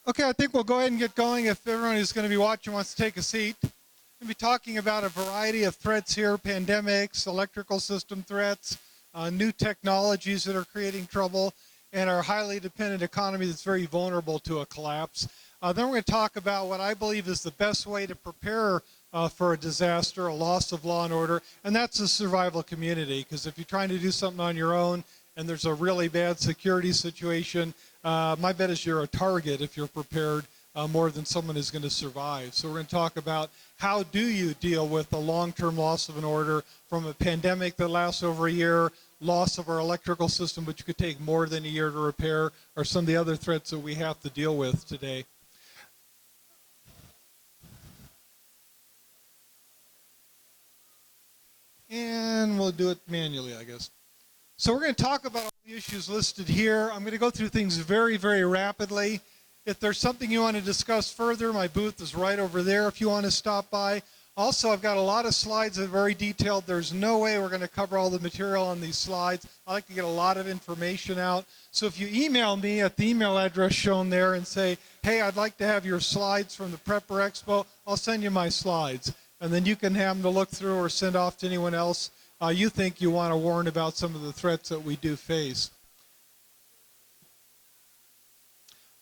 Okay, I think we'll go ahead and get going. If everyone who's going to be watching wants to take a seat. We'll be talking about a variety of threats here, pandemics, electrical system threats, new technologies that are creating trouble, and our highly dependent economy that's very vulnerable to a collapse. Then we're going to talk about what I believe is the best way to prepare for a disaster, a loss of law and order, and that's the survival community. Because if you're trying to do something on your own and there's a really bad security situation, my bet is you're a target if you're prepared more than someone who's going to survive. So we're going to talk about how do you deal with the long-term loss of an order from a pandemic that lasts over a year, loss of our electrical system, which could take more than a year to repair, or some of the other threats that we have to deal with today. And we'll do it manually, I guess. So we're going to talk about all the issues listed here. I'm going to go through things very, very rapidly. If there's something you want to discuss further, my booth is right over there if you want to stop by. Also, I've got a lot of slides that are very detailed. There's no way we're going to cover all the material on these slides. I like to get a lot of information out. So if you email me at the email address shown there and say, hey, I'd like to have your slides from the Prepper Expo, I'll send you my slides. And then you can have them to look through or send off to anyone else you think you want to warn about some of the threats that we do face.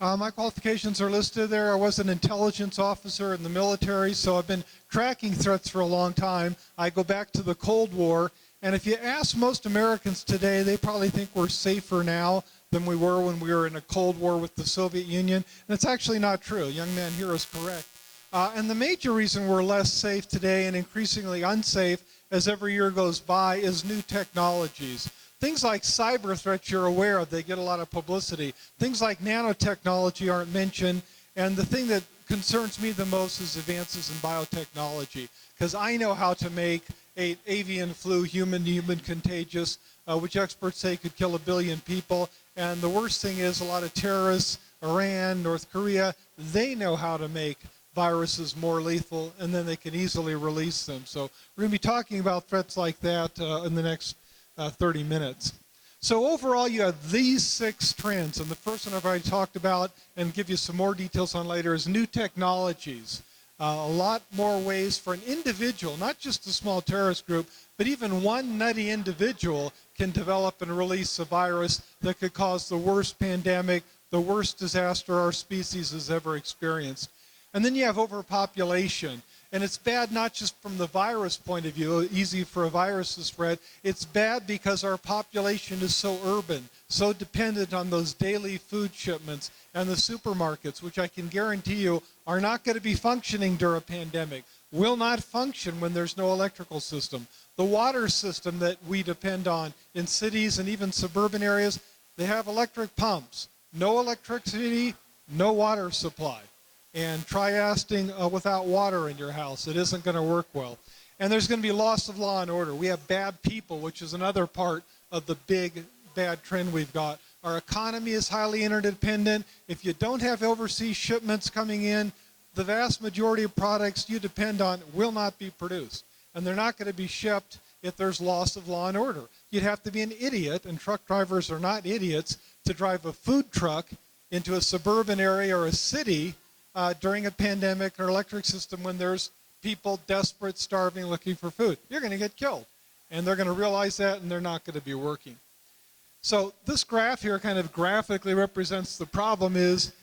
My qualifications are listed there. I was an intelligence officer in the military, so I've been tracking threats for a long time. I go back to the Cold War, and if you ask most Americans today, they probably think we're safer now than we were when we were in a Cold War with the Soviet Union. And it's actually not true. Young man here is correct. And the major reason we're less safe today and increasingly unsafe as every year goes by is new technologies. Things like cyber threats you're aware of, they get a lot of publicity. Things like nanotechnology aren't mentioned, and the thing that concerns me the most is advances in biotechnology, because I know how to make avian flu human-to-human contagious, which experts say could kill 1 billion people, and the worst thing is a lot of terrorists, Iran, North Korea, they know how to make viruses more lethal, and then they can easily release them. So we're going to be talking about threats like that in the next 30 minutes. So overall, you have these 6 trends, and the first one I've already talked about and give you some more details on later is new technologies. A lot more ways for an individual, not just a small terrorist group, but even one nutty individual can develop and release a virus that could cause the worst pandemic, the worst disaster our species has ever experienced. And then you have overpopulation. And it's bad not just from the virus point of view, easy for a virus to spread. It's bad because our population is so urban, so dependent on those daily food shipments and the supermarkets, which I can guarantee you are not going to be functioning during a pandemic, will not function when there's no electrical system. The water system that we depend on in cities and even suburban areas, they have electric pumps. No electricity, no water supply. And try asking without water in your house. It isn't going to work well. And there's going to be loss of law and order. We have bad people, which is another part of the big bad trend we've got. Our economy is highly interdependent. If you don't have overseas shipments coming in, the vast majority of products you depend on will not be produced. And they're not going to be shipped if there's loss of law and order. You'd have to be an idiot, and truck drivers are not idiots, to drive a food truck into a suburban area or a city during a pandemic or electric system when there's people desperate, starving, looking for food. You're going to get killed. And they're going to realize that, and they're not going to be working. So this graph here kind of graphically represents the problem is,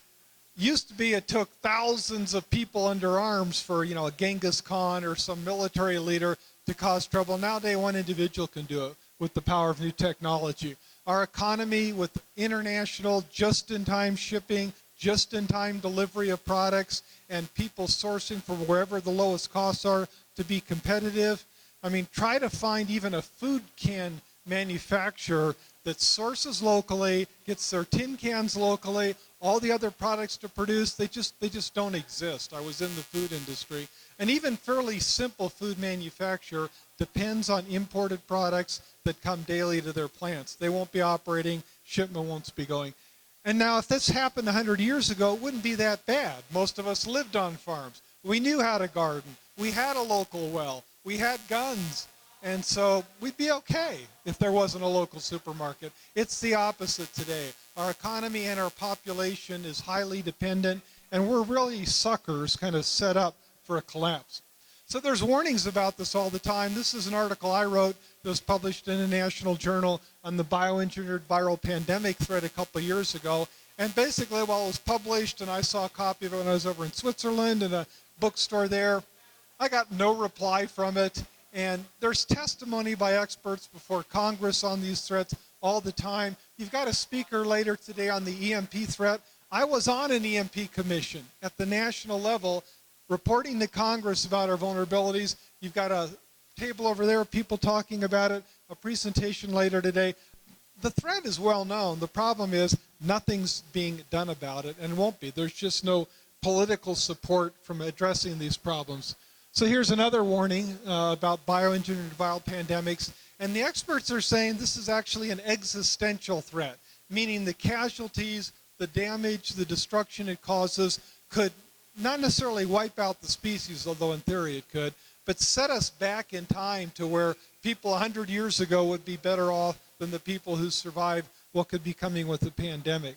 used to be it took thousands of people under arms for, a Genghis Khan or some military leader to cause trouble. Nowadays, one individual can do it with the power of new technology. Our economy with international just-in-time shipping, just-in-time delivery of products, and people sourcing from wherever the lowest costs are to be competitive. I mean, try to find even a food can manufacturer that sources locally, gets their tin cans locally, all the other products to produce, they just don't exist. I was in the food industry. And even fairly simple food manufacturer depends on imported products that come daily to their plants. They won't be operating, shipment won't be going. And now if this happened 100 years ago, it wouldn't be that bad. Most of us lived on farms. We knew how to garden. We had a local well. We had guns. And so we'd be okay if there wasn't a local supermarket. It's the opposite today. Our economy and our population is highly dependent, and we're really suckers kind of set up for a collapse. So there's warnings about this all the time. This is an article I wrote that was published in a national journal on the bioengineered viral pandemic threat a couple of years ago. And basically, while it was published, and I saw a copy of it when I was over in Switzerland in a bookstore there, I got no reply from it. And there's testimony by experts before Congress on these threats all the time. You've got a speaker later today on the EMP threat. I was on an EMP commission at the national level reporting to Congress about our vulnerabilities. You've got a table over there, people talking about it, a presentation later today. The threat is well known. The problem is nothing's being done about it, and won't be. There's just no political support from addressing these problems. So here's another warning about bioengineered viral pandemics. And the experts are saying this is actually an existential threat, meaning the casualties, the damage, the destruction it causes could not necessarily wipe out the species, although in theory it could, but set us back in time to where people 100 years ago would be better off than the people who survived what could be coming with the pandemic.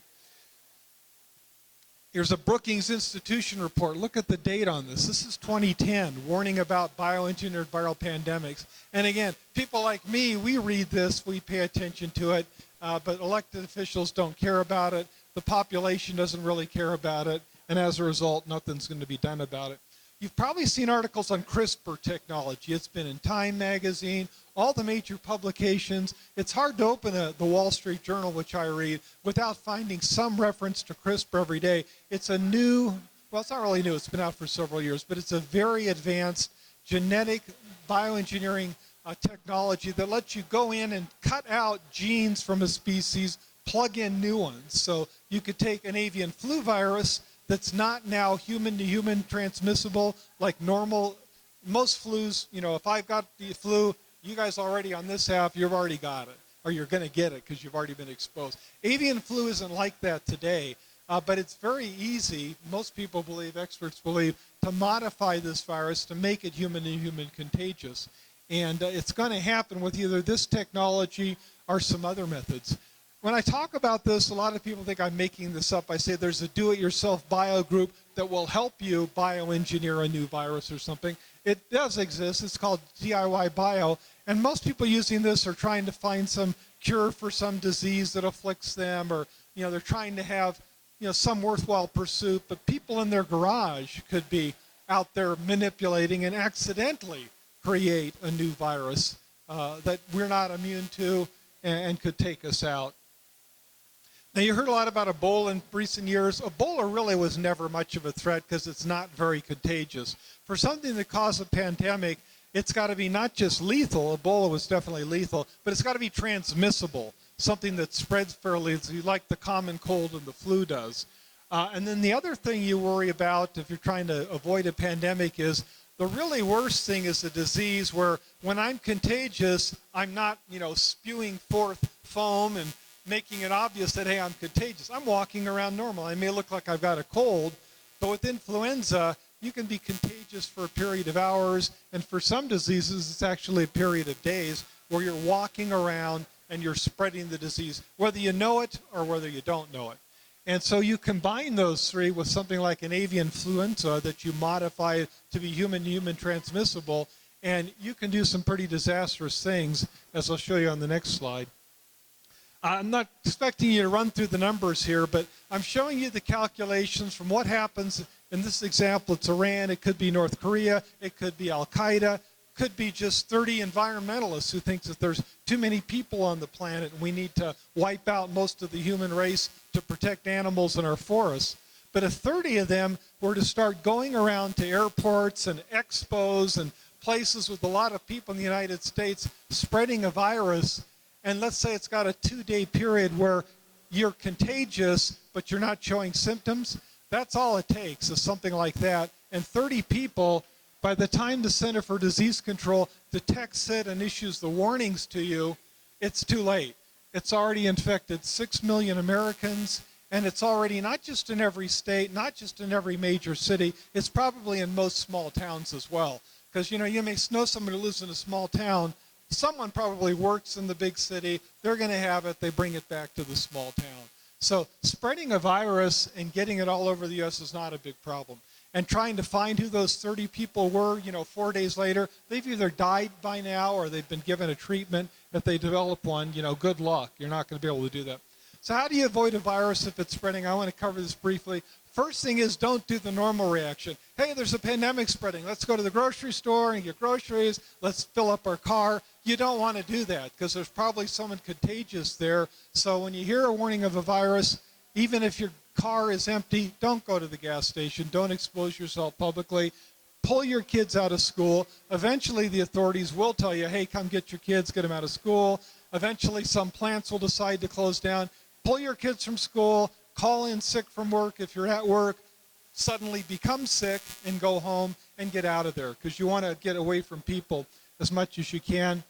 Here's a Brookings Institution report. Look at the date on this. This is 2010, warning about bioengineered viral pandemics. And again, people like me, we read this, we pay attention to it, but elected officials don't care about it. The population doesn't really care about it. And as a result, nothing's going to be done about it. You've probably seen articles on CRISPR technology. It's been in Time magazine, all the major publications. It's hard to open the Wall Street Journal, which I read, without finding some reference to CRISPR every day. It's a new, well, it's not really new, it's been out for several years, but it's a very advanced genetic bioengineering technology that lets you go in and cut out genes from a species, plug in new ones. So you could take an avian flu virus that's not now human-to-human transmissible like normal. Most flus, you know, if I've got the flu, you guys already on this half, you've already got it, or you're going to get it because you've already been exposed. Avian flu isn't like that today, but it's very easy, most people believe, experts believe, to modify this virus to make it human-to-human contagious. And it's going to happen with either this technology or some other methods. When I talk about this, a lot of people think I'm making this up. I say there's a do-it-yourself bio group that will help you bioengineer a new virus or something. It does exist. It's called DIY Bio. And most people using this are trying to find some cure for some disease that afflicts them, or they're trying to have some worthwhile pursuit. But people in their garage could be out there manipulating and accidentally create a new virus that we're not immune to and could take us out. Now, you heard a lot about Ebola in recent years. Ebola really was never much of a threat because it's not very contagious. For something to cause a pandemic, it's got to be not just lethal. Ebola was definitely lethal, but it's got to be transmissible, something that spreads fairly easily, like the common cold and the flu does. And then the other thing you worry about if you're trying to avoid a pandemic is the really worst thing is a disease where when I'm contagious, I'm not, spewing forth foam and making it obvious that, hey, I'm contagious. I'm walking around normal. I may look like I've got a cold, but with influenza, you can be contagious for a period of hours, and for some diseases, it's actually a period of days where you're walking around and you're spreading the disease, whether you know it or whether you don't know it. And so you combine those three with something like an avian influenza that you modify to be human-to-human transmissible, and you can do some pretty disastrous things, as I'll show you on the next slide. I'm not expecting you to run through the numbers here, but I'm showing you the calculations from what happens. In this example, it's Iran, it could be North Korea, it could be Al-Qaeda, could be just 30 environmentalists who think that there's too many people on the planet and we need to wipe out most of the human race to protect animals in our forests. But if 30 of them were to start going around to airports and expos and places with a lot of people in the United States spreading a virus, and let's say it's got a 2-day period where you're contagious, but you're not showing symptoms, that's all it takes is something like that. And 30 people, by the time the Center for Disease Control detects it and issues the warnings to you, it's too late. It's already infected 6 million Americans, and it's already not just in every state, not just in every major city, it's probably in most small towns as well. Because, you may know someone who lives in a small town, someone probably works in the big city, they're going to have it, they bring it back to the small town. So spreading a virus and getting it all over the U.S. is not a big problem. And trying to find who those 30 people were, 4 days later, they've either died by now or they've been given a treatment. If they develop one, good luck. You're not going to be able to do that. So how do you avoid a virus if it's spreading? I want to cover this briefly. First thing is, don't do the normal reaction. Hey, there's a pandemic spreading. Let's go to the grocery store and get groceries. Let's fill up our car. You don't want to do that because there's probably someone contagious there. So when you hear a warning of a virus, even if your car is empty, don't go to the gas station. Don't expose yourself publicly. Pull your kids out of school. Eventually, the authorities will tell you, hey, come get your kids, get them out of school. Eventually, some plants will decide to close down. Pull your kids from school. Call in sick from work if you're at work. Suddenly become sick and go home and get out of there because you want to get away from people as much as you can.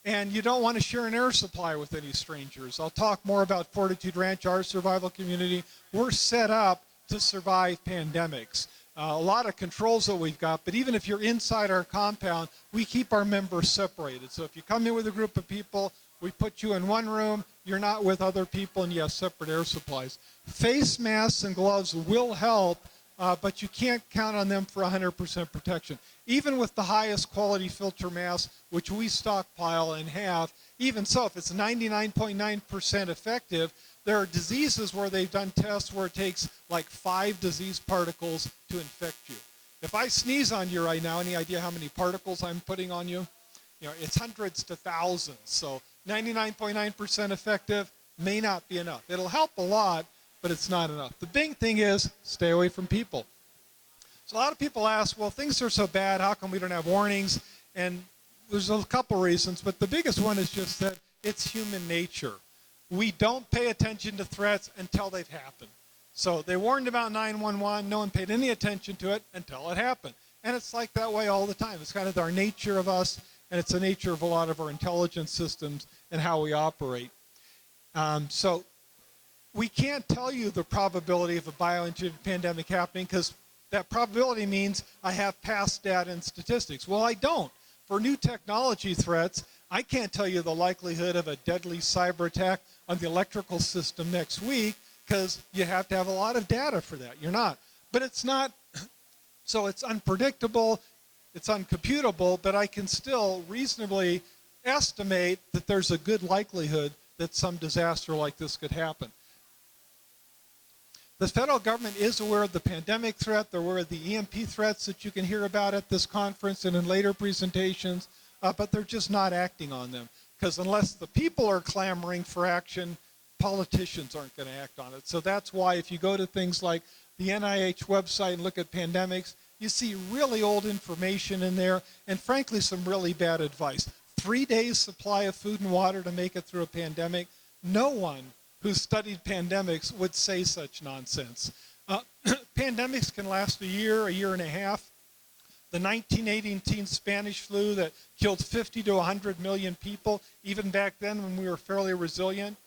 And you don't want to share an air supply with any strangers. I'll talk more about Fortitude Ranch, our survival community. We're set up to survive pandemics. A lot of controls that we've got, but even if you're inside our compound, we keep our members separated. So if you come in with a group of people, we put you in one room, you're not with other people, and you have separate air supplies. Face masks and gloves will help, but you can't count on them for 100% protection. Even with the highest quality filter masks, which we stockpile and have, even so, if it's 99.9% effective, there are diseases where they've done tests where it takes like 5 disease particles to infect you. If I sneeze on you right now, any idea how many particles I'm putting on you? It's hundreds to thousands. So 99.9% effective may not be enough. It'll help a lot, but it's not enough. The big thing is stay away from people. So a lot of people ask, well, things are so bad, how come we don't have warnings? And there's a couple reasons, but the biggest one is just that it's human nature. We don't pay attention to threats until they've happened. So they warned about 911, no one paid any attention to it until it happened. And it's like that way all the time. It's kind of our nature of us, and it's the nature of a lot of our intelligence systems and how we operate. So we can't tell you the probability of a bioengineered pandemic happening because that probability means I have past data and statistics. Well, I don't. For new technology threats, I can't tell you the likelihood of a deadly cyber attack on the electrical system next week because you have to have a lot of data for that. You're not. But it's not, so it's unpredictable, it's uncomputable, but I can still reasonably estimate that there's a good likelihood that some disaster like this could happen. The federal government is aware of the pandemic threat. They're aware of the EMP threats that you can hear about at this conference and in later presentations, but they're just not acting on them. Because unless the people are clamoring for action, politicians aren't going to act on it. So that's why if you go to things like the NIH website and look at pandemics, you see really old information in there and frankly some really bad advice. 3 days supply of food and water to make it through a pandemic. No one who studied pandemics would say such nonsense. Pandemics can last a year and a half. The 1918 Spanish flu that killed 50 to 100 million people, even back then when we were fairly resilient,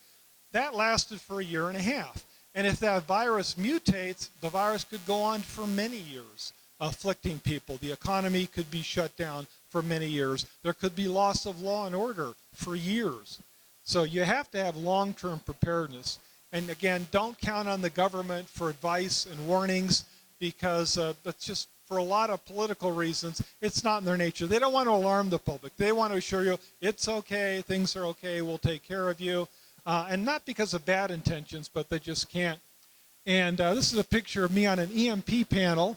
that lasted for a year and a half. And if that virus mutates, the virus could go on for many years, afflicting people. The economy could be shut down for many years. There could be loss of law and order for years. So you have to have long-term preparedness. And again, don't count on the government for advice and warnings because that's just, for a lot of political reasons, it's not in their nature. They don't want to alarm the public. They want to assure you, it's okay, things are okay, we'll take care of you. And not because of bad intentions, but they just can't. And this is a picture of me on an EMP panel.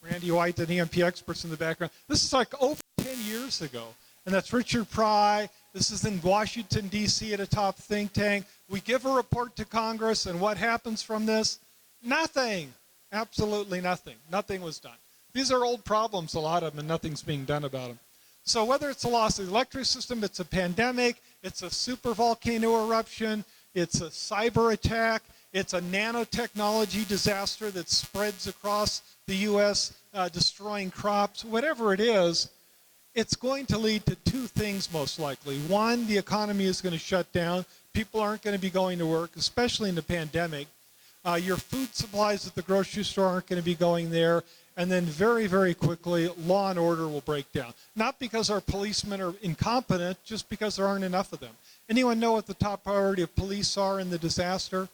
Randy White, an EMP experts in the background. This is like over 10 years ago. And that's Richard Pry. This is in Washington, D.C. at a top think tank. We give a report to Congress, and what happens from this? Nothing. Absolutely nothing. Nothing was done. These are old problems, a lot of them, and nothing's being done about them. So whether it's a loss of the electric system, it's a pandemic, it's a super volcano eruption, it's a cyber attack, it's a nanotechnology disaster that spreads across the U.S., destroying crops, whatever it is, it's going to lead to two things most likely. One, the economy is going to shut down. People aren't going to be going to work, especially in the pandemic. Your food supplies at the grocery store aren't going to be going there. And then very, very quickly, law and order will break down. Not because our policemen are incompetent, just because there aren't enough of them. Anyone know what the top priority of police are in the disaster?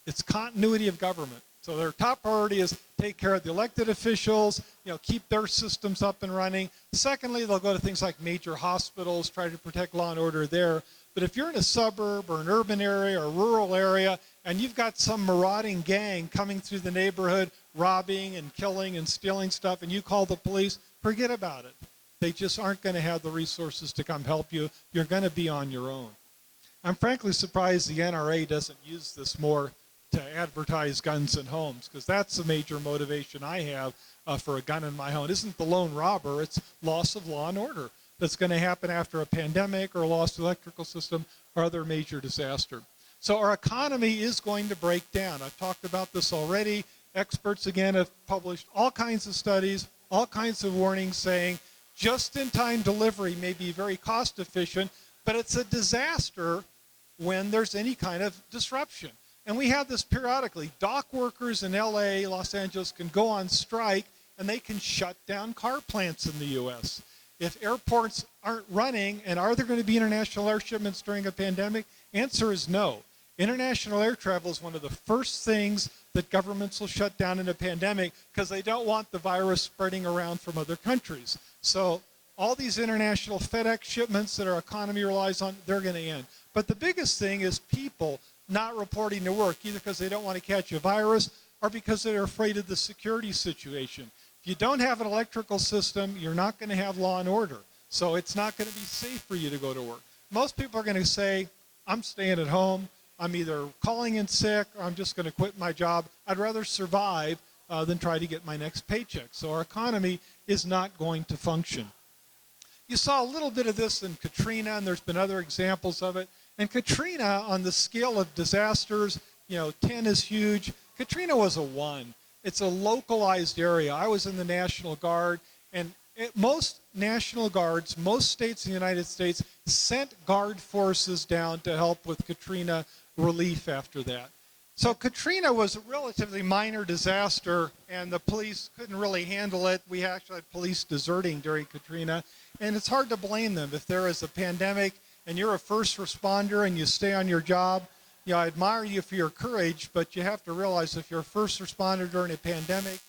it's continuity of government. So their top priority is take care of the elected officials, keep their systems up and running. Secondly, they'll go to things like major hospitals, try to protect law and order there. But if you're in a suburb or an urban area or a rural area and you've got some marauding gang coming through the neighborhood, robbing and killing and stealing stuff, and you call the police, forget about it. They just aren't going to have the resources to come help you. You're going to be on your own. I'm frankly surprised the NRA doesn't use this more to advertise guns in homes, because that's the major motivation I have for a gun in my home. It isn't the lone robber, it's loss of law and order that's going to happen after a pandemic or a lost electrical system or other major disaster. So our economy is going to break down. I've talked about this already. Experts, again, have published all kinds of studies, all kinds of warnings saying just-in-time delivery may be very cost-efficient, but it's a disaster when there's any kind of disruption. And we have this periodically. Dock workers in LA, Los Angeles, can go on strike, and they can shut down car plants in the U.S. If airports aren't running, and are there going to be international air shipments during a pandemic? Answer is no. International air travel is one of the first things that governments will shut down in a pandemic because they don't want the virus spreading around from other countries. So all these international FedEx shipments that our economy relies on, they're going to end. But the biggest thing is people not reporting to work, either because they don't want to catch a virus or because they're afraid of the security situation. If you don't have an electrical system, you're not going to have law and order. So it's not going to be safe for you to go to work. Most people are going to say, I'm staying at home. I'm either calling in sick or I'm just going to quit my job. I'd rather survive than try to get my next paycheck. So our economy is not going to function. You saw a little bit of this in Katrina, and there's been other examples of it. And Katrina, on the scale of disasters, 10 is huge. Katrina was a 1. It's a localized area. I was in the National Guard, and most National Guards, most states in the United States sent Guard forces down to help with Katrina relief after that. So Katrina was a relatively minor disaster, and the police couldn't really handle it. We actually had police deserting during Katrina, and it's hard to blame them. If there is a pandemic and you're a first responder and you stay on your job, I admire you for your courage, but you have to realize if you're a first responder during a pandemic,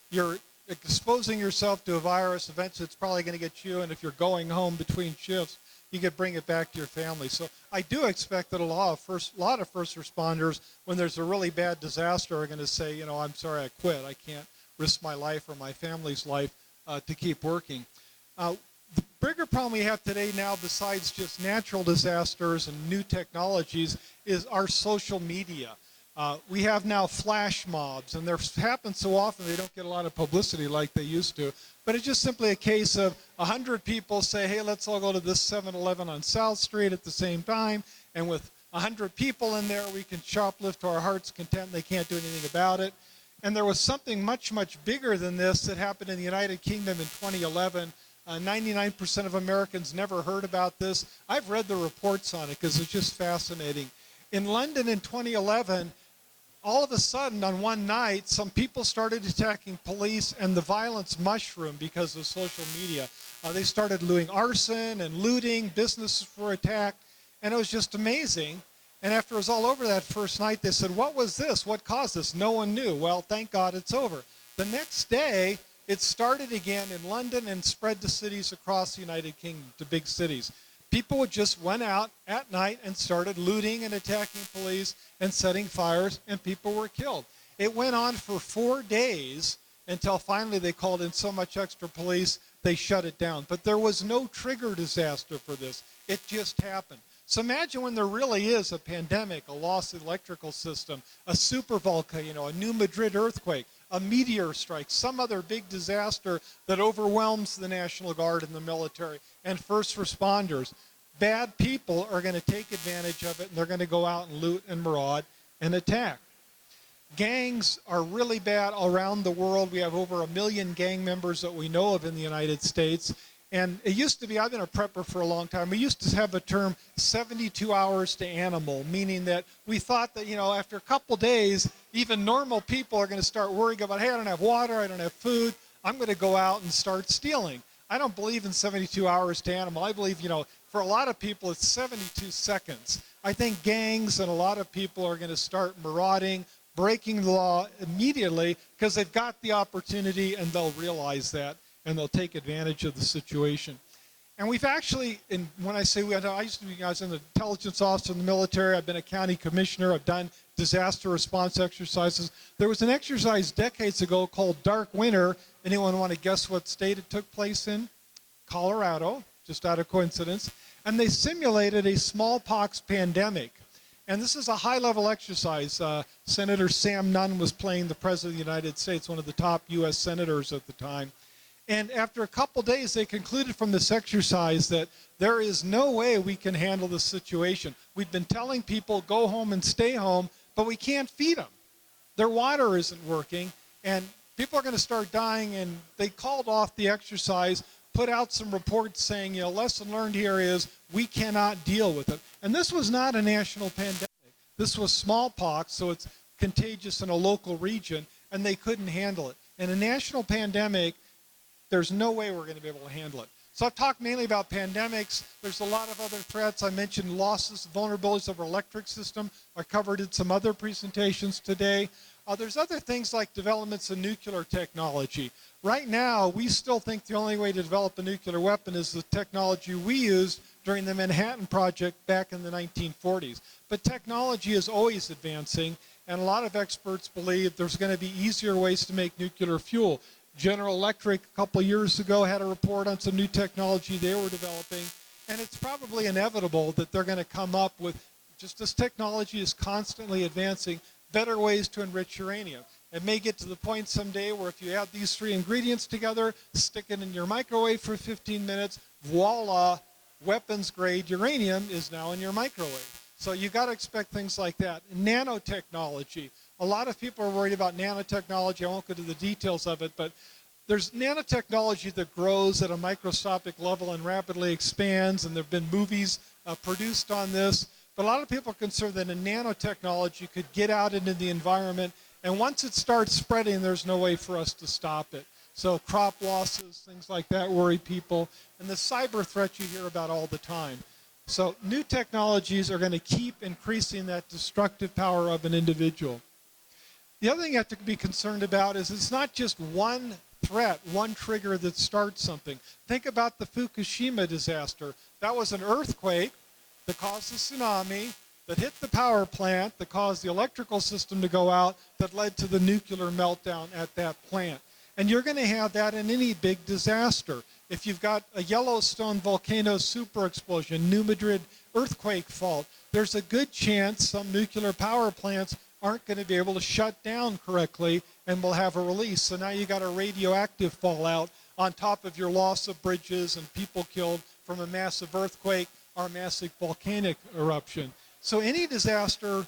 you're exposing yourself to a virus. Eventually it's probably going to get you, and if you're going home between shifts, you could bring it back to your family. So I do expect that a lot of first responders, when there's a really bad disaster, are going to say, I'm sorry, I quit. I can't risk my life or my family's life to keep working. The bigger problem we have today now, besides just natural disasters and new technologies, is our social media. We have now flash mobs, and they're happen so often they don't get a lot of publicity like they used to. But it's just simply a case of 100 people say, hey, let's all go to this 7-Eleven on South Street at the same time, and with 100 people in there, we can shoplift to our heart's content. They can't do anything about it. And there was something much, much bigger than this that happened in the United Kingdom in 2011. 99% of Americans never heard about this. I've read the reports on it because it's just fascinating. In London in 2011, all of a sudden on one night, some people started attacking police, and the violence mushroomed because of social media. They started doing arson and looting, businesses were attacked, and it was just amazing. And after it was all over that first night, they said, what was this? What caused this? No one knew. Well, thank God it's over. The next day, it started again in London and spread to cities across the United Kingdom, to big cities. People just went out at night and started looting and attacking police and setting fires, and people were killed. It went on for 4 days until finally they called in so much extra police, they shut it down. But there was no trigger disaster for this. It just happened. So imagine when there really is a pandemic, a lost electrical system, a supervolcano, a New Madrid earthquake, a meteor strike, some other big disaster that overwhelms the National Guard and the military and first responders. Bad people are going to take advantage of it, and they're going to go out and loot and maraud and attack. Gangs are really bad around the world. We have over 1 million gang members that we know of in the United States. And it used to be, I've been a prepper for a long time, we used to have a term 72 hours to animal, meaning that we thought that, after a couple days, even normal people are going to start worrying about, hey, I don't have water, I don't have food, I'm going to go out and start stealing. I don't believe in 72 hours to animal. I believe, for a lot of people, it's 72 seconds. I think gangs and a lot of people are going to start marauding, breaking the law immediately because they've got the opportunity and they'll realize that and they'll take advantage of the situation. And we've actually, when I say I used to be, I was an intelligence officer in the military. I've been a county commissioner. I've done disaster response exercises. There was an exercise decades ago called Dark Winter. Anyone want to guess what state it took place in? Colorado, just out of coincidence. And they simulated a smallpox pandemic. And this is a high-level exercise. Senator Sam Nunn was playing the President of the United States, one of the top U.S. senators at the time. And after a couple days, they concluded from this exercise that there is no way we can handle this situation. We've been telling people, go home and stay home, but we can't feed them. Their water isn't working, and people are going to start dying, and they called off the exercise, put out some reports saying, lesson learned here is we cannot deal with it. And this was not a national pandemic. This was smallpox, so it's contagious in a local region, and they couldn't handle it. In a national pandemic, there's no way we're going to be able to handle it. So I've talked mainly about pandemics. There's a lot of other threats. I mentioned losses, vulnerabilities of our electric system. I covered in some other presentations today. There's other things like developments in nuclear technology. Right now, we still think the only way to develop a nuclear weapon is the technology we used during the Manhattan Project back in the 1940s. But technology is always advancing, and a lot of experts believe there's going to be easier ways to make nuclear fuel. General Electric a couple of years ago had a report on some new technology they were developing, and it's probably inevitable that they're going to come up with, just as technology is constantly advancing, better ways to enrich uranium. It may get to the point someday where if you add these three ingredients together, stick it in your microwave for 15 minutes, voila, weapons-grade uranium is now in your microwave. So you got to expect things like that. Nanotechnology. A lot of people are worried about nanotechnology. I won't go to the details of it, but there's nanotechnology that grows at a microscopic level and rapidly expands, and there have been movies produced on this. But a lot of people are concerned that a nanotechnology could get out into the environment, and once it starts spreading, there's no way for us to stop it. So crop losses, things like that worry people, and the cyber threat you hear about all the time. So new technologies are going to keep increasing that destructive power of an individual. The other thing you have to be concerned about is it's not just one threat, one trigger that starts something. Think about the Fukushima disaster. That was an earthquake that caused a tsunami, that hit the power plant, that caused the electrical system to go out, that led to the nuclear meltdown at that plant. And you're going to have that in any big disaster. If you've got a Yellowstone volcano super explosion, New Madrid earthquake fault, there's a good chance some nuclear power plants aren't going to be able to shut down correctly and will have a release. So now you got a radioactive fallout on top of your loss of bridges and people killed from a massive earthquake or massive volcanic eruption. So any disaster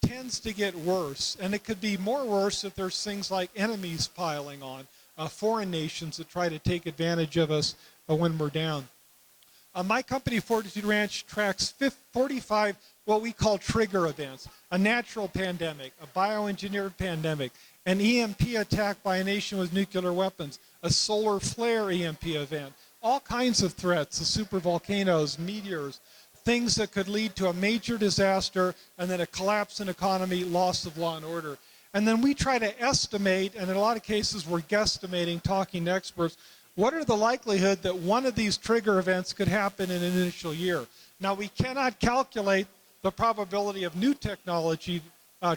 tends to get worse, and it could be more worse if there's things like enemies piling on, foreign nations that try to take advantage of us when we're down. My company, Fortitude Ranch, tracks 45 what we call trigger events: a natural pandemic, a bioengineered pandemic, an EMP attack by a nation with nuclear weapons, a solar flare EMP event, all kinds of threats, the supervolcanoes, meteors, things that could lead to a major disaster and then a collapse in economy, loss of law and order. And then we try to estimate, and in a lot of cases we're guesstimating, talking to experts, what are the likelihood that one of these trigger events could happen in an initial year? Now, we cannot calculate the probability of new technology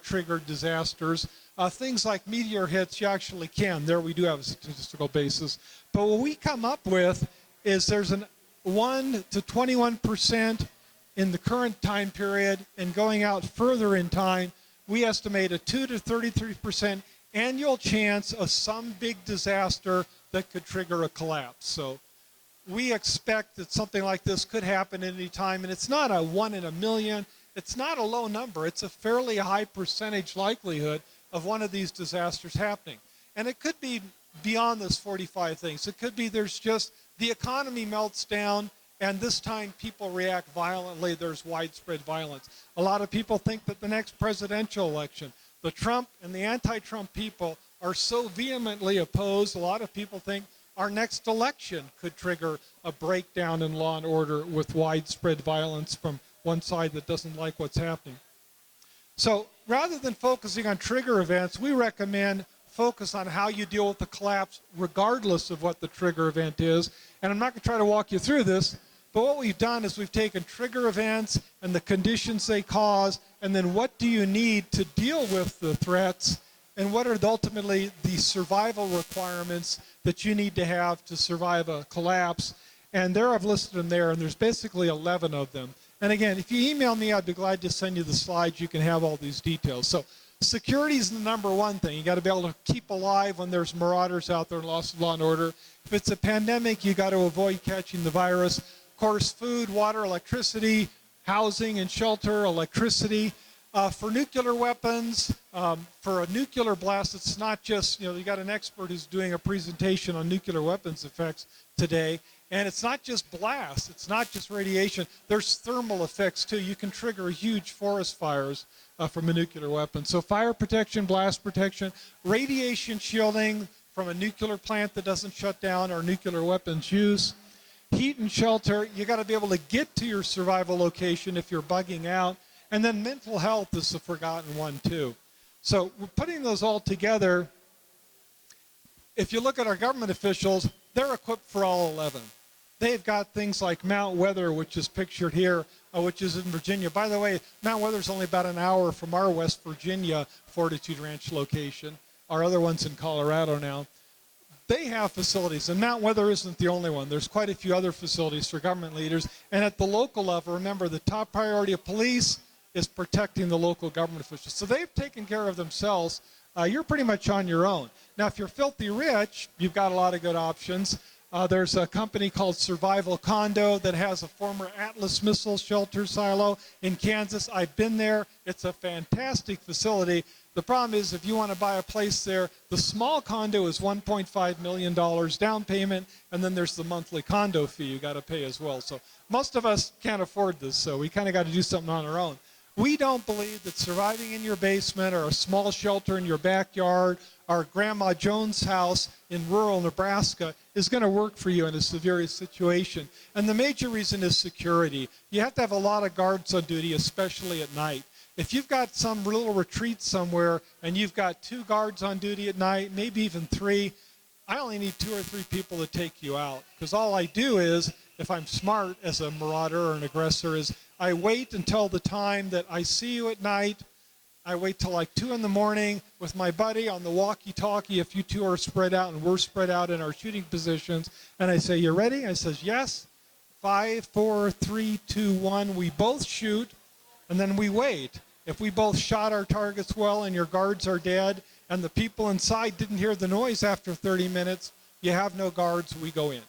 triggered disasters. Things like meteor hits, you actually can. There we do have a statistical basis. But what we come up with is there's an 1 to 21% in the current time period, and going out further in time, we estimate a 2 to 33% annual chance of some big disaster that could trigger a collapse. So we expect that something like this could happen at any time, and it's not a 1 in a million. It's not a low number. It's a fairly high percentage likelihood of one of these disasters happening. And it could be beyond those 45 things. It could be there's just the economy melts down, and this time people react violently. There's widespread violence. A lot of people think that the next presidential election, the Trump and the anti-Trump people are so vehemently opposed, a lot of people think our next election could trigger a breakdown in law and order with widespread violence from one side that doesn't like what's happening. So rather than focusing on trigger events, we recommend focus on how you deal with the collapse regardless of what the trigger event is. And I'm not going to try to walk you through this, but what we've done is we've taken trigger events and the conditions they cause, and then what do you need to deal with the threats, and what are ultimately the survival requirements that you need to have to survive a collapse. And there I've listed them there, and there's basically 11 of them. And again, if you email me, I'd be glad to send you the slides. You can have all these details. So security is the number one thing. You got to be able to keep alive when there's marauders out there and loss of law and order. If it's a pandemic, you got to avoid catching the virus. Of course, food, water, electricity, housing and shelter, electricity. For nuclear weapons, for a nuclear blast, it's not just, you got an expert who's doing a presentation on nuclear weapons effects today. And it's not just blast, it's not just radiation. There's thermal effects too. You can trigger huge forest fires from a nuclear weapon. So fire protection, blast protection, radiation shielding from a nuclear plant that doesn't shut down or nuclear weapons use. Heat and shelter, you got to be able to get to your survival location if you're bugging out. And then mental health is the forgotten one too. So we're putting those all together. If you look at our government officials, they're equipped for all 11. They've got things like Mount Weather, which is pictured here, which is in Virginia. By the way, Mount Weather is only about an hour from our West Virginia Fortitude Ranch location. Our other one's in Colorado now. They have facilities, and Mount Weather isn't the only one. There's quite a few other facilities for government leaders. And at the local level, remember, the top priority of police is protecting the local government officials. So they've taken care of themselves. You're pretty much on your own. Now, if you're filthy rich, you've got a lot of good options. There's a company called Survival Condo that has a former Atlas missile shelter silo in Kansas. I've been there. It's a fantastic facility. The problem is if you want to buy a place there, the small condo is $1.5 million down payment, and then there's the monthly condo fee you got to pay as well. So most of us can't afford this, so we kind of got to do something on our own. We don't believe that surviving in your basement or a small shelter in your backyard or Grandma Jones' house in rural Nebraska is going to work for you in a severe situation. And the major reason is security. You have to have a lot of guards on duty, especially at night. If you've got some little retreat somewhere and you've got 2 guards on duty at night, maybe even 3, I only need 2 or 3 people to take you out. Because all I do is, if I'm smart as a marauder or an aggressor, is I wait until the time that I see you at night. I wait till like 2 in the morning with my buddy on the walkie-talkie if you two are spread out and we're spread out in our shooting positions. And I say, you ready? I says, yes. 5, 4, 3, 2, 1. We both shoot, and then we wait. If we both shot our targets well and your guards are dead and the people inside didn't hear the noise after 30 minutes, you have no guards, we go in.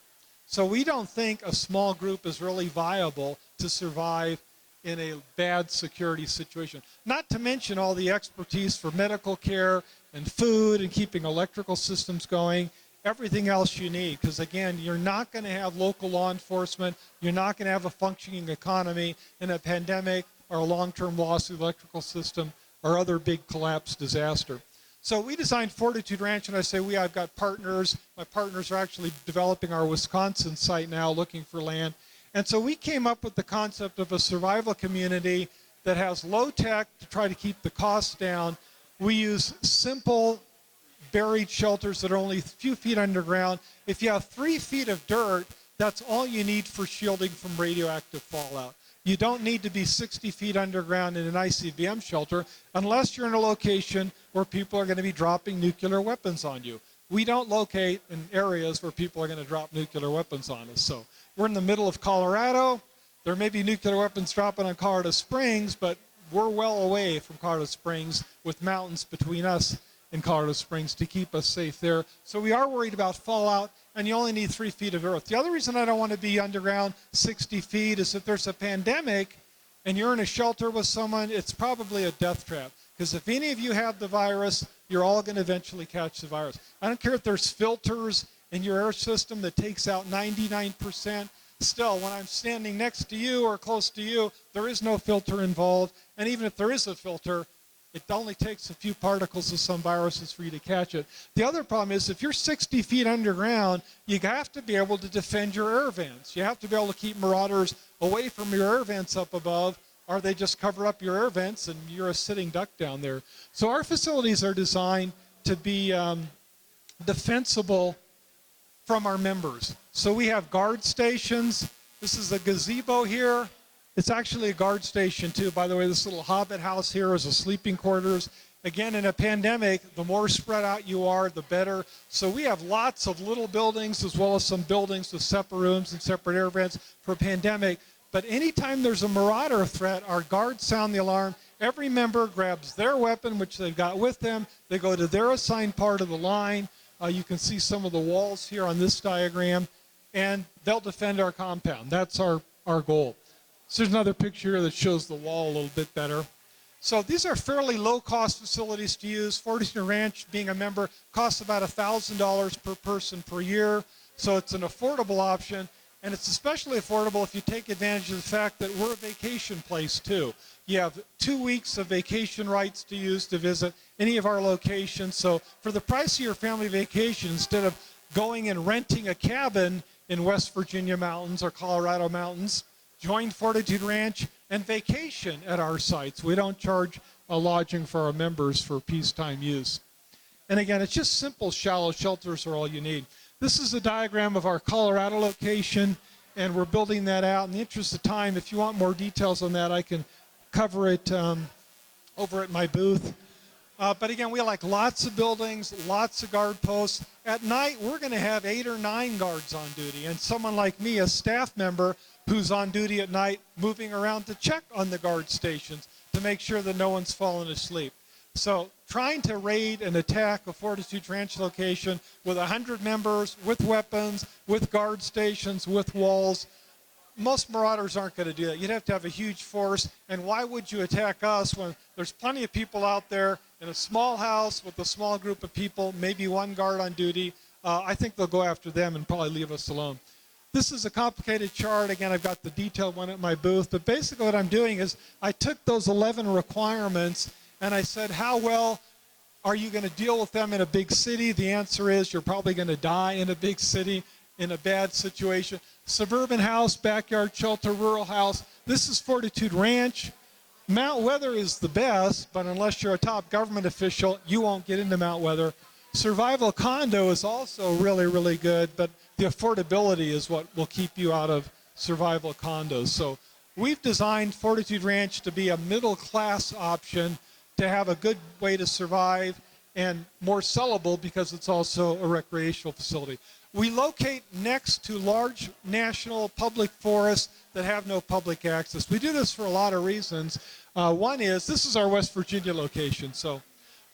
So we don't think a small group is really viable to survive in a bad security situation. Not to mention all the expertise for medical care and food and keeping electrical systems going, everything else you need. Because again, you're not going to have local law enforcement, you're not going to have a functioning economy in a pandemic or a long-term loss of the electrical system or other big collapse disaster. So we designed Fortitude Ranch, and I say I've got partners. My partners are actually developing our Wisconsin site now, looking for land. And so we came up with the concept of a survival community that has low tech to try to keep the costs down. We use simple buried shelters that are only a few feet underground. If you have 3 feet of dirt, that's all you need for shielding from radioactive fallout. You don't need to be 60 feet underground in an ICBM shelter unless you're in a location where people are going to be dropping nuclear weapons on you. We don't locate in areas where people are going to drop nuclear weapons on us. So we're in the middle of Colorado. There may be nuclear weapons dropping on Colorado Springs, but we're well away from Colorado Springs with mountains between us and Colorado Springs to keep us safe there. So we are worried about fallout, and you only need 3 feet of earth. The other reason I don't want to be underground 60 feet is if there's a pandemic and you're in a shelter with someone, it's probably a death trap. Because if any of you have the virus, you're all going to eventually catch the virus. I don't care if there's filters in your air system that takes out 99%. Still, when I'm standing next to you or close to you, there is no filter involved. And even if there is a filter, it only takes a few particles of some viruses for you to catch it. The other problem is if you're 60 feet underground, you have to be able to defend your air vents. You have to be able to keep marauders away from your air vents up above or they just cover up your air vents and you're a sitting duck down there. So our facilities are designed to be defensible from our members. So we have guard stations. This is a gazebo here. It's actually a guard station too. By the way, this little hobbit house here is a sleeping quarters. Again, in a pandemic, the more spread out you are, the better. So we have lots of little buildings as well as some buildings with separate rooms and separate air vents for a pandemic. But anytime there's a marauder threat, our guards sound the alarm. Every member grabs their weapon, which they've got with them. They go to their assigned part of the line. You can see some of the walls here on this diagram, and they'll defend our compound. That's our goal. So there's another picture here that shows the wall a little bit better. So these are fairly low-cost facilities to use. Fortitude Ranch, being a member, costs about $1,000 per person per year. So it's an affordable option, and it's especially affordable if you take advantage of the fact that we're a vacation place too. You have 2 weeks of vacation rights to use to visit any of our locations. So for the price of your family vacation, instead of going and renting a cabin in West Virginia mountains or Colorado mountains, join Fortitude Ranch and vacation at our sites. We don't charge a lodging for our members for peacetime use. And again, it's just simple, shallow shelters are all you need. This is a diagram of our Colorado location, and we're building that out. In the interest of time, if you want more details on that, I can cover it over at my booth. But again, we like lots of buildings, lots of guard posts. At night, we're going to have 8 or 9 guards on duty, and someone like me, a staff member, who's on duty at night, moving around to check on the guard stations to make sure that no one's fallen asleep. So trying to raid and attack a Fortitude Ranch location with 100 members, with weapons, with guard stations, with walls, most marauders aren't going to do that. You'd have to have a huge force, and why would you attack us when there's plenty of people out there in a small house with a small group of people, maybe 1 guard on duty? I think they'll go after them and probably leave us alone. This is a complicated chart. Again, I've got the detailed one at my booth, but basically what I'm doing is I took those 11 requirements and I said, how well are you going to deal with them in a big city? The answer is you're probably going to die in a big city in a bad situation. Suburban house, backyard shelter, rural house. This is Fortitude Ranch. Mount Weather is the best, but unless you're a top government official, you won't get into Mount Weather. Survival condo is also really, really good, but the affordability is what will keep you out of survival condos. So we've designed Fortitude Ranch to be a middle-class option to have a good way to survive and more sellable because it's also a recreational facility. We locate next to large national public forests that have no public access. We do this for a lot of reasons. One is, this is our West Virginia location. So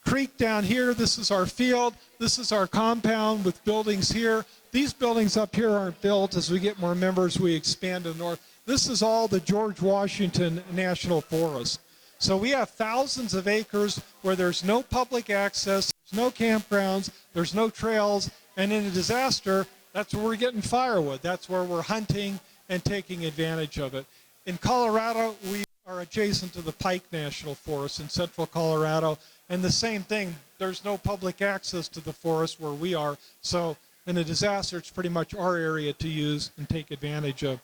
creek down here, this is our field, this is our compound with buildings here. These buildings up here aren't built. As we get more members, we expand to the north. This is all the George Washington National Forest. So we have thousands of acres where there's no public access, there's no campgrounds, there's no trails, and in a disaster, that's where we're getting firewood. That's where we're hunting and taking advantage of it. In Colorado, we are adjacent to the Pike National Forest in central Colorado, and the same thing, there's no public access to the forest where we are, so in a disaster, it's pretty much our area to use and take advantage of.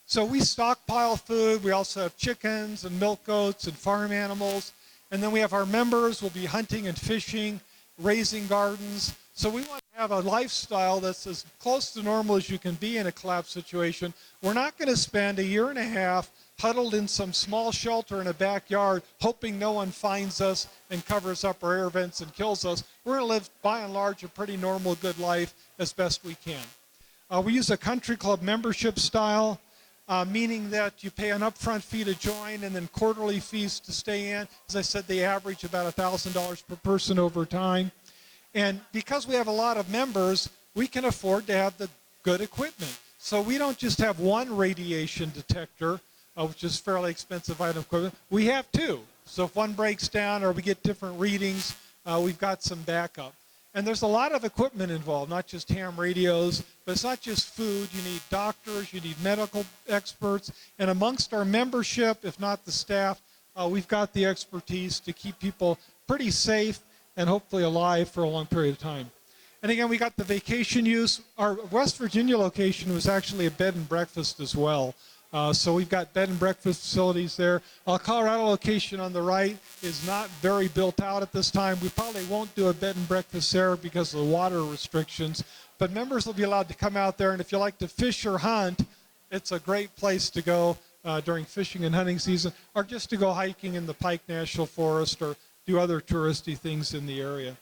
So we stockpile food. We also have chickens and milk goats and farm animals. And then we have our members will be hunting and fishing, raising gardens. So we want to have a lifestyle that's as close to normal as you can be in a collapse situation. We're not going to spend 1.5 years huddled in some small shelter in a backyard hoping no one finds us and covers up our air vents and kills us. We're going to live, by and large, a pretty normal, good life as best we can. We use a country club membership style, meaning that you pay an upfront fee to join and then quarterly fees to stay in. As I said, they average about $1,000 per person over time. And because we have a lot of members, we can afford to have the good equipment. So we don't just have one radiation detector, which is fairly expensive item equipment. We have 2. So if one breaks down or we get different readings, we've got some backup. And there's a lot of equipment involved, not just ham radios, but it's not just food. You need doctors, you need medical experts, and amongst our membership, if not the staff, we've got the expertise to keep people pretty safe and hopefully alive for a long period of time. And again, we got the vacation use. Our West Virginia location was actually a bed and breakfast as well. So we've got bed and breakfast facilities there. Colorado location on the right is not very built out at this time. We probably won't do a bed and breakfast there because of the water restrictions. But members will be allowed to come out there, and if you like to fish or hunt, it's a great place to go during fishing and hunting season, or just to go hiking in the Pike National Forest or do other touristy things in the area.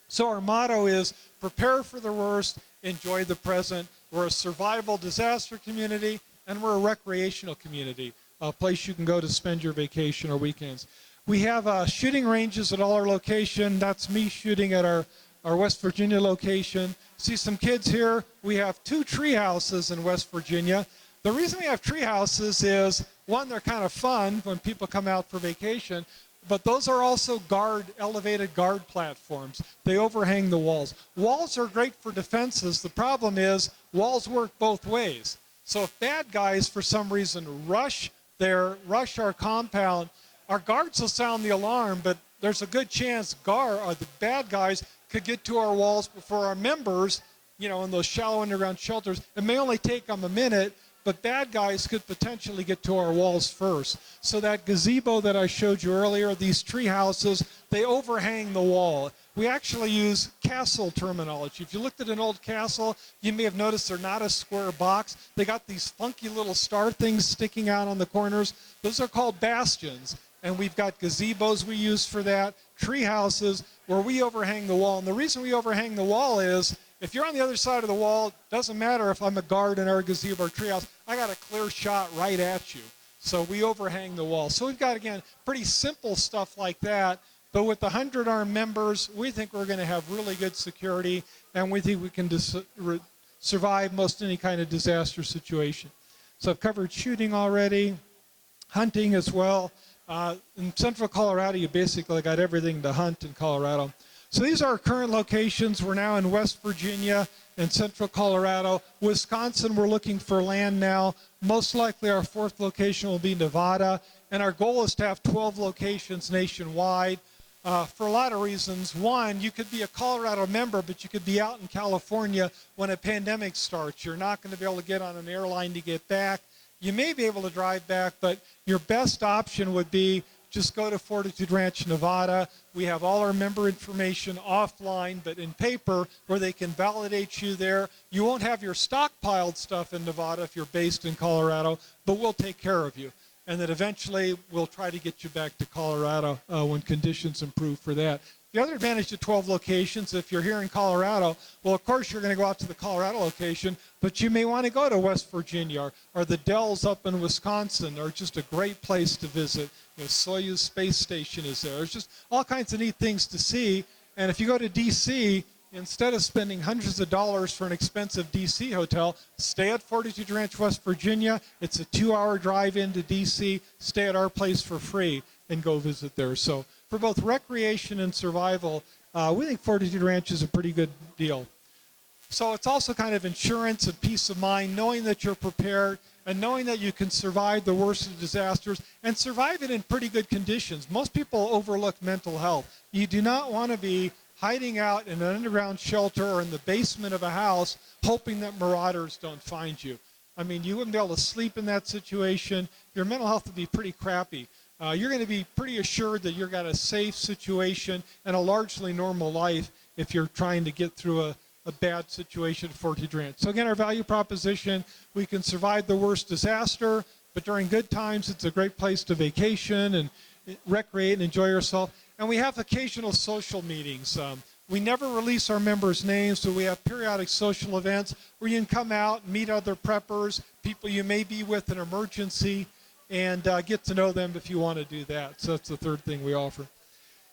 So our motto is prepare for the worst, enjoy the present. We're a survival disaster community, and we're a recreational community, a place you can go to spend your vacation or weekends. We have shooting ranges at all our location. That's me shooting at our West Virginia location. See some kids here. We have 2 tree houses in West Virginia. The reason we have tree houses is, one, they're kind of fun when people come out for vacation, but those are also elevated guard platforms. They overhang the walls. Walls are great for defenses. The problem is walls work both ways. So if bad guys, for some reason, rush our compound, our guards will sound the alarm, but there's a good chance the bad guys could get to our walls before our members, in those shallow underground shelters. It may only take them a minute, but bad guys could potentially get to our walls first. So that gazebo that I showed you earlier, these tree houses, they overhang the wall. We actually use castle terminology. If you looked at an old castle, you may have noticed they're not a square box. They got these funky little star things sticking out on the corners. Those are called bastions. And we've got gazebos we use for that, tree houses where we overhang the wall. And the reason we overhang the wall is, if you're on the other side of the wall, it doesn't matter if I'm a guard in our gazebo or treehouse, I got a clear shot right at you. So we overhang the wall. So we've got, again, pretty simple stuff like that. But with 100 armed members, we think we're going to have really good security, and we think we can survive most any kind of disaster situation. So I've covered shooting already, hunting as well. In central Colorado, you basically got everything to hunt in Colorado. So these are our current locations. We're now in West Virginia and central Colorado. Wisconsin, we're looking for land now. Most likely our 4th location will be Nevada. And our goal is to have 12 locations nationwide for a lot of reasons. One, you could be a Colorado member, but you could be out in California when a pandemic starts. You're not going to be able to get on an airline to get back. You may be able to drive back, but your best option would be just go to Fortitude Ranch, Nevada. We have all our member information offline, but in paper, where they can validate you there. You won't have your stockpiled stuff in Nevada if you're based in Colorado, but we'll take care of you. And then eventually, we'll try to get you back to Colorado when conditions improve for that. The other advantage of 12 locations, if you're here in Colorado, well, of course, you're going to go out to the Colorado location, but you may want to go to West Virginia or the Dells up in Wisconsin, or just a great place to visit. Soyuz Space Station is there. There's just all kinds of neat things to see. And if you go to D.C., instead of spending hundreds of dollars for an expensive D.C. hotel, stay at Fortitude Ranch, West Virginia. It's a 2-hour drive into D.C. Stay at our place for free and go visit there. So for both recreation and survival, we think Fortitude Ranch is a pretty good deal. So it's also kind of insurance and peace of mind, knowing that you're prepared and knowing that you can survive the worst of disasters and survive it in pretty good conditions. Most people overlook mental health. You do not want to be hiding out in an underground shelter or in the basement of a house hoping that marauders don't find you. I mean, you wouldn't be able to sleep in that situation. Your mental health would be pretty crappy. You're going to be pretty assured that you've got a safe situation and a largely normal life if you're trying to get through a bad situation at Fortitude Ranch. So again, our value proposition, we can survive the worst disaster, but during good times, it's a great place to vacation and recreate and enjoy yourself. And we have occasional social meetings. We never release our members' names, so we have periodic social events where you can come out, meet other preppers, people you may be with in emergency, and get to know them if you want to do that. So that's the third thing we offer.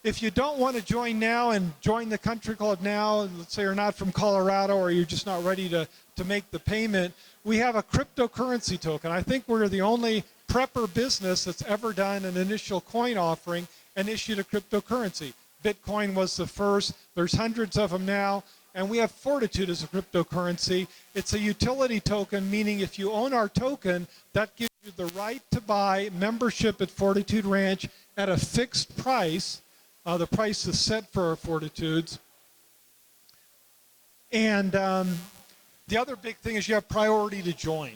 If you don't want to join now and join the country club now, let's say you're not from Colorado or you're just not ready to make the payment, we have a cryptocurrency token. I think we're the only prepper business that's ever done an initial coin offering and issued a cryptocurrency. Bitcoin was the first. There's hundreds of them now. And we have Fortitude as a cryptocurrency. It's a utility token, meaning if you own our token, that gives you the right to buy membership at Fortitude Ranch at a fixed price. The price is set for our Fortitudes. And the other big thing is you have priority to join.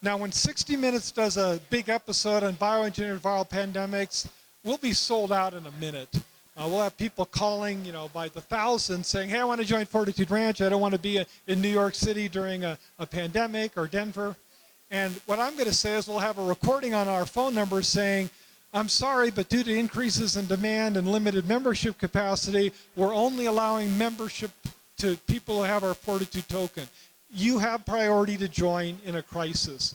Now, when 60 Minutes does a big episode on bioengineered viral pandemics, we'll be sold out in a minute. We'll have people calling, by the thousands saying, hey, I want to join Fortitude Ranch. I don't want to be in New York City during a pandemic, or Denver. And what I'm going to say is we'll have a recording on our phone number saying, I'm sorry, but due to increases in demand and limited membership capacity, we're only allowing membership to people who have our Fortitude token. You have priority to join in a crisis.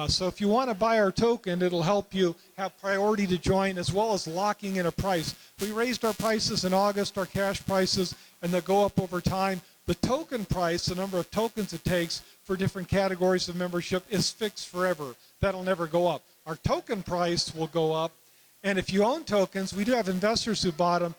So if you want to buy our token, it'll help you have priority to join, as well as locking in a price. We raised our prices in August, our cash prices, and they'll go up over time. The token price, the number of tokens it takes for different categories of membership, is fixed forever. That'll never go up. Our token price will go up. And if you own tokens, we do have investors who bought them.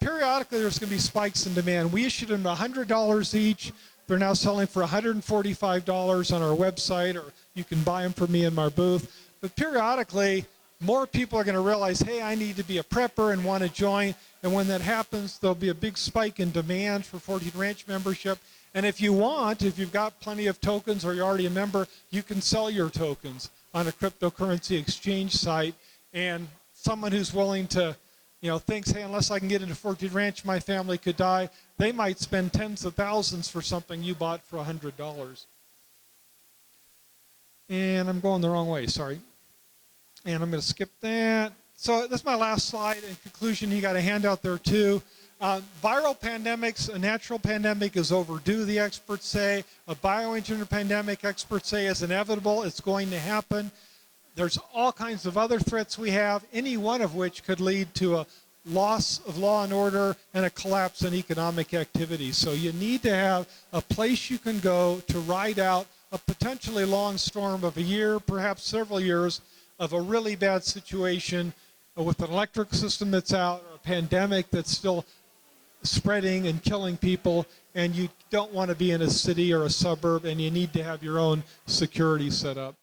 Periodically, there's going to be spikes in demand. We issued them $100 each. They're now selling for $145 on our website, or you can buy them from me in my booth. But periodically, more people are going to realize, hey, I need to be a prepper and want to join. And when that happens, there'll be a big spike in demand for Fortitude Ranch membership. And if you want, if you've got plenty of tokens or you're already a member, you can sell your tokens on a cryptocurrency exchange site. And someone who's willing to, thinks, hey, unless I can get into Fortitude Ranch, my family could die, they might spend tens of thousands for something you bought for $100. And I'm going the wrong way, sorry. And I'm going to skip that. So that's my last slide. In conclusion, you got a handout there too. Viral pandemics, a natural pandemic is overdue, the experts say. A bioengineered pandemic, experts say, is inevitable. It's going to happen. There's all kinds of other threats we have, any one of which could lead to a loss of law and order and a collapse in economic activity. So you need to have a place you can go to ride out a potentially long storm of a year, perhaps several years, of a really bad situation with an electric system that's out, or a pandemic that's still spreading and killing people, and you don't want to be in a city or a suburb, and you need to have your own security set up.